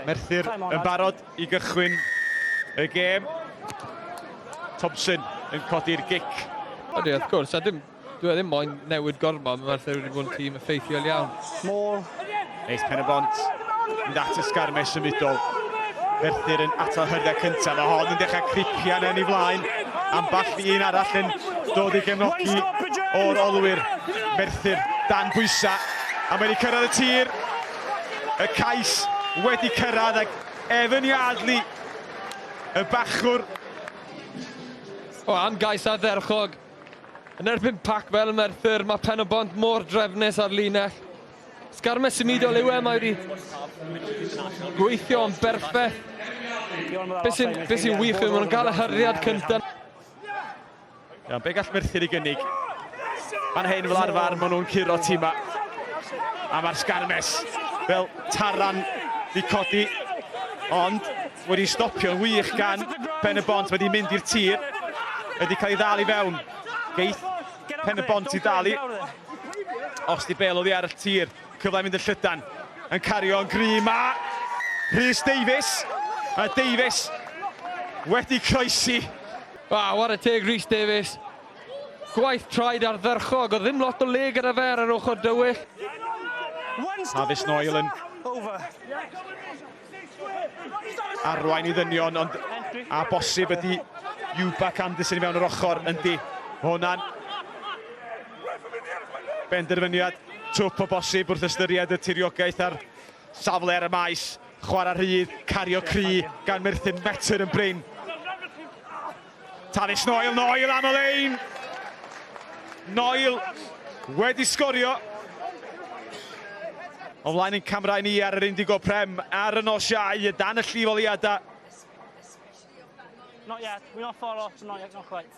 Merthyr yn barod I gychwyn y gêm. Thompson yn codi'r gic. Ydy, wrth gwrs, a dwi ddim moyn newid gormod, mae Merthyr wedi bod yn tîm effeithiol iawn. Neis Pen-y-bont, mynd at y sgarmes symudol. Ferthyr yn atal hyrdiau cyntaf, mae hon yn dechrau cripian yn ei flaen. Amball un arall yn dod I gefnogi o'r olwyr. Merthyr dan bwysa, a mae wedi cyrraedd y tir. Y cais wedi cyrraedd ag Evan Yardley, y bachwr. O, am gais ardderchog. Yn erbyn pac fel Merthyr, mae Pen-y-bont mor drefnus ar linell. Sgarmes symudol yw mae wedi gweithio yn berffeth. Be sy'n wych yw, maen nhw'n cael y hyriad cyntaf. Iawn, be gall Merthyr I gynnig? Mae'n hen fel arfer, maen nhw'n curo tîma. A mae'r sgarmes fel taran Di codi. Ond wedi stopio'n wych gan Pen-y-bont, wedi mynd i'r tir. Wedi cael ei ddal I fewn. Geith Pen-y-bont I dalu. Os di bel oddi ar y tir, cyfle mynd yn llydan. Yn cario yn gry ma. Rhys Davies. A Davies wedi croesi. Wow, what a teg Rhys Davies. Gwaith traed ardderchog, o ddim lot o le gyda fe ar yr ochr dywyll. Havis Noel yn arwain I ddynion, ond a bosib ydi Iwbac Anderson I fewn yr ochr, yndi. Hwna'n benderfyniad twp o bosib wrth ystyried y tiriogaeth ar safle'r y maes. Chwarae rhydd, cario cry gan Merthyr Merthyr yn brin. Havis Noel am y lein. Noel wedi sgorio. O flaen yn camrau ni ar yr Indigo Prem ar y nos iau dan y llifoliadau. Not yet, we're not far off, not yet, not quite.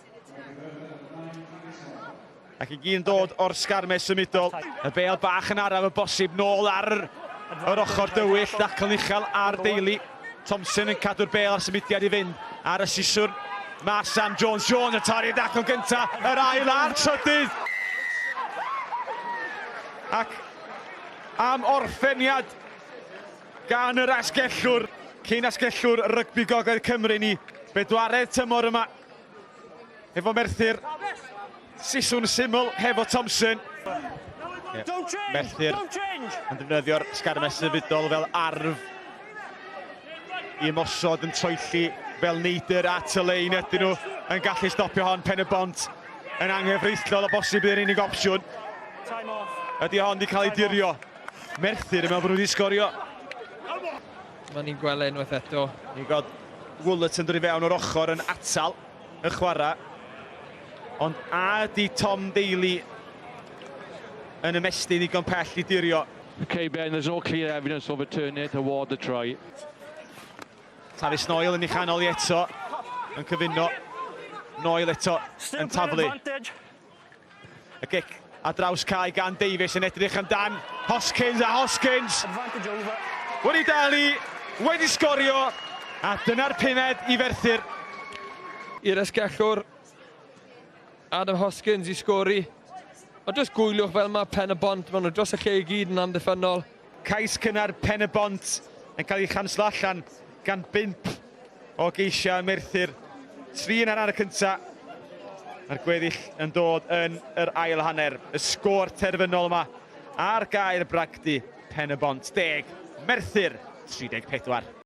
Ac I gyd yn dod o'r sgarmes symudol. Y bel bach yn araf y bosib nôl ar yr ochr dywyll. Dacl uchel ar deulu. Thompson yn cadw'r bel ar symudiad I fynd. Ar y siswrn. Mae Sam Jones yn torri'r dacl gynta. Yr ail ar trydydd. Ac am orffeniad gan yr asgellwr. Cyn asgellwr rygbi gogledd Cymru ni. Bedwaredd tymor yma. Efo Merthyr. Siswrn syml hefo Thompson. Merthyr yn defnyddio'r sgarmes symudol fel arf I ymosod yn troelli fel neithiwr at y lein. Ydyn nhw yn gallu stopio hon. Pen-y-bont yn anghyfreithlon o bosib bydd yr unig opsiwn. Ydy hon wedi cael ei dirio. Merthyr yn meddwl bod nhw wedi sgorio. Mae ni'n gweld unwaith eto. Ni god Woollet yn dod I fewn o'r ochr yn atal y chwarae. Ond a ydy Tom Daly yn ymestyn ddigon pell I dirio. Okay, Ben, there's no clear evidence of a turn it toward the try. Havis Noel yn ei chanol I eto. Yn cyfuno. Noel eto yn taflu. Y gic a draws cae gan Davies yn edrych amdan Hoskins a Hoskins. Wedi dalu, wedi sgorio. A dyna'r pumed I Ferthyr. I'r esgellwr Adam Hoskins I sgori. O jyst gwylwch fel mae Pen-y-bont, maen nhw dros y lle I gyd yn amddiffynol. Cais cynnar Pen-y-bont yn cael ei chanslo allan gan 5 o geisiau Merthyr. 3 yn ar y cyntaf. Mae'r gweddill yn dod yn yr ail hanner. Y sgôr terfynol yma ar gair bragdy Pen-y-bont 10, Merthyr 34.